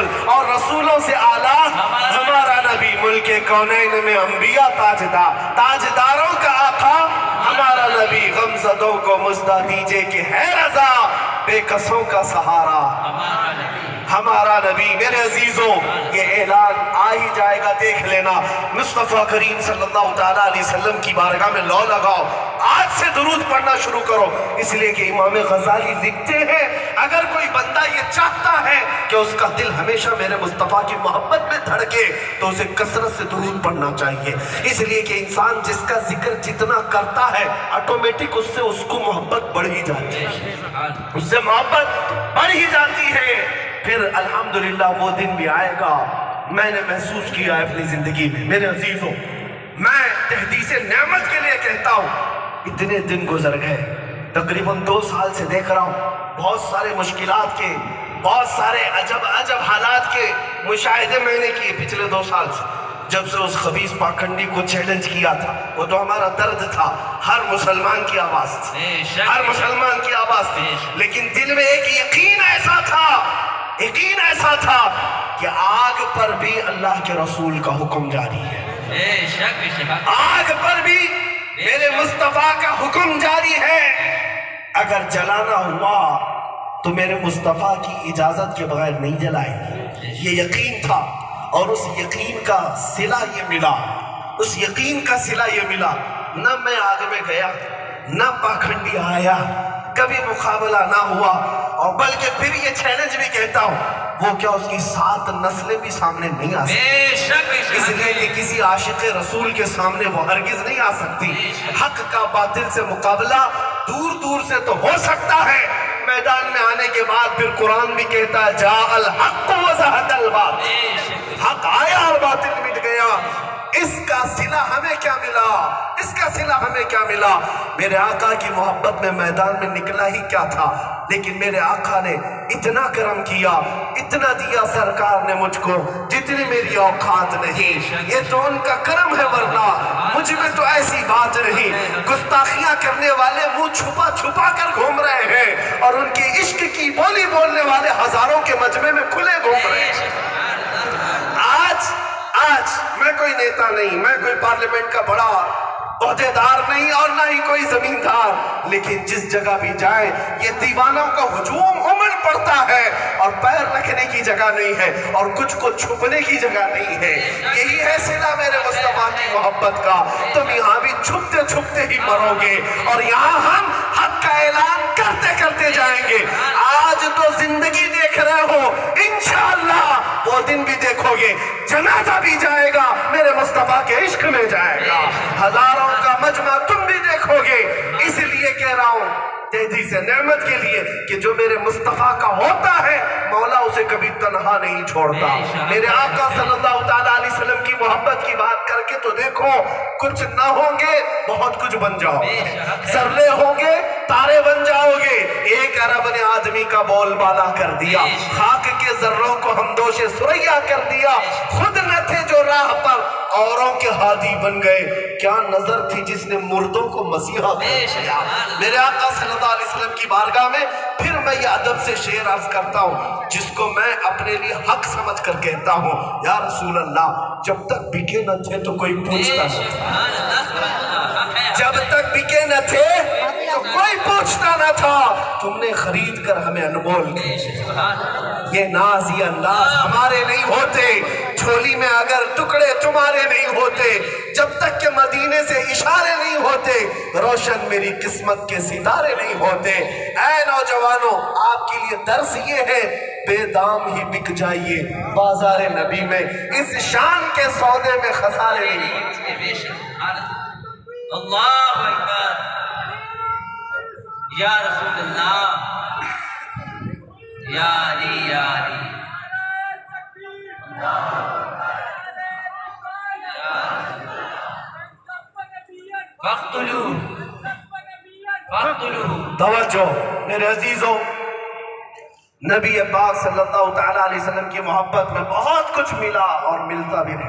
रसूल, और रसूलों से आला हमारा नबी। मुल्के कौनैन में अंबिया ताजदारों का आका हमारा नबी। गमज़दों को मुस्दा दीजिए कि है रजा, बेकसों का सहारा हमारा नबी। मेरे अजीजों, ये ऐलान आ ही जाएगा, देख लेना। मुस्तफ़ा करीम सल्लल्लाहु तआला अलैहि वसल्लम की बारगाह में लौ लगाओ, आज से दुरूद पढ़ना शुरू करो। इसलिए कि इमाम गज़ाली लिखते हैं, अगर कोई बंदा ये चाहता है कि उसका दिल हमेशा मेरे मुस्तफ़ा की मोहब्बत में धड़के, तो उसे कसरत से दुरूद पढ़ना चाहिए। इसलिए कि इंसान जिसका जिक्र जितना करता है, ऑटोमेटिक उससे उसको मोहब्बत बढ़ ही जाती है, उससे मोहब्बत बढ़ ही जाती है। फिर अल्हम्दुलिल्लाह वो दिन भी आएगा। मैंने महसूस किया है अपनी जिंदगी में। मेरे अजीजों, मैं तहदीसे नेमत के लिए कहता हूँ, इतने दिन गुजर गए, तकरीबन 2 साल से देख रहा हूँ, बहुत सारे मुश्किलात के, बहुत सारे अजब अजब हालात के मुशाहिदे मैंने किए पिछले 2 साल से। जब से उस खबीस पाखंडी को चैलेंज किया था, वो तो हमारा दर्द था, हर मुसलमान की आवाज थी, हर मुसलमान की आवाज थी। लेकिन दिल में एक यकीन ऐसा था कि आग पर भी अल्लाह के रसूल का हुक्म जारी है, आग पर भी मेरे मुस्तफा का हुक्म जारी है। अगर जलाना हुआ तो मेरे मुस्तफा की इजाजत के बगैर नहीं जलाएंगे, ये यकीन था। और उस यकीन का सिला ये मिला, उस यकीन का सिला ये मिला। न मैं आग में गया, न पाखंडी आया, कभी मुकाबला ना हुआ। और बल्कि फिर ये चैलेंज भी कहता हूँ, वो क्या उसकी 7 नस्लें भी सामने नहीं आ सकती, इसलिए कि किसी आशिक रसूल के सामने वो हरगिज नहीं आ सकती। हक का बातिल से मुकाबला दूर दूर से तो हो सकता है, मैदान में आने के बाद फिर कुरान भी कहता है, जा अल हक व ज़हक़ल बातिल, हक आया और बातिल मिट गया। इसका सिला हमें क्या मिला, इसका सिला हमें क्या मिला? मेरे आका की मोहब्बत में मैदान में निकला ही क्या था, लेकिन मेरे आका ने इतना करम किया, इतना दिया सरकार ने मुझको, जितनी मेरी औकात नहीं। ये तो उनका करम है, वरना मुझ में तो ऐसी बात नहीं। गुस्ताखियां करने वाले मुंह छुपा छुपा कर घूम रहे हैं, और उनके इश्क की बोली बोलने वाले हजारों के मजमे में खुले घूम रहे हैं। आज मैं कोई नेता नहीं, मैं कोई पार्लियामेंट का बड़ा ओहदेदार नहीं, और ना ही कोई जमींदार, लेकिन जिस जगह भी जाए ये दीवानों का हुजूम उमड़ पड़ता है, और पैर रखने की जगह नहीं है, और कुछ को छुपने की जगह नहीं है। यही है सिला मेरे मुस्तफा की मोहब्बत का। तुम यहाँ भी छुपते छुपते ही मरोगे, और यहाँ हम हक का ऐलान करते करते जाएंगे। आज तो जिंदगी देख रहे हो, इंशाअल्लाह वो दिन भी देखोगे, जनाजा भी जाएगा, मेरे मुस्तफा के इश्क में जाएगा, हजारों का मजमा तुम भी देखोगे। इसलिए कह रहा हूं तहदीसे नेमत के लिए कि जो मेरे मुस्तफा का होता है, मौला उसे कभी तन्हा नहीं छोड़ता। मेरे आका सल्लल्लाहु तआला अलैहि वसल्लम की मोहब्बत की बात करके तो देखो, कुछ ना होंगे बहुत कुछ बन जाओ, सर्रे होंगे तारे बन जाओगे। 1 अरब ने आदमी का बोलबाला कर दिया, खाक के जर्रों को हमदोशे सुरैया कर दिया। खुद न थे जो राह पर, औरों के हादी बन गए। क्या नजर थी जिसने मुर्दों को मसीहा कर दिया। मेरे आका सल्लल्लाहु अलैहि वसल्लम की बारगाह में फिर मैं ये अदब से शेर अर्ज करता हूँ, जिसको मैं अपने लिए हक समझ कर कहता हूँ, या रसूल अल्लाह, जब तक बिके न थे तो कोई पूछता नहीं, जब तक बिके न थे तो कोई पूछता न था, तुमने खरीद कर हमें अनमोल किया। ये नाज ये अंदाज हमारे नहीं होते, झोली में अगर टुकड़े तुम्हारे नहीं होते, जब तक के मदीने से इशारे नहीं होते, रोशन मेरी किस्मत के सितारे नहीं होते। ऐ नौजवानों, आपके लिए दर्स ये है, बेदाम ही बिक जाइए बाजारे नबी में, इस शान के सौदे में खसारे नहीं। अल्लाहु अकबर, या रसूल अल्लाह, या अली, या अली। तवज्जो मेरे अजीजों, नबी पाक सल्लल्लाहु तआला अलैहि वसल्लम की मोहब्बत में बहुत कुछ मिला और मिलता भी रहे।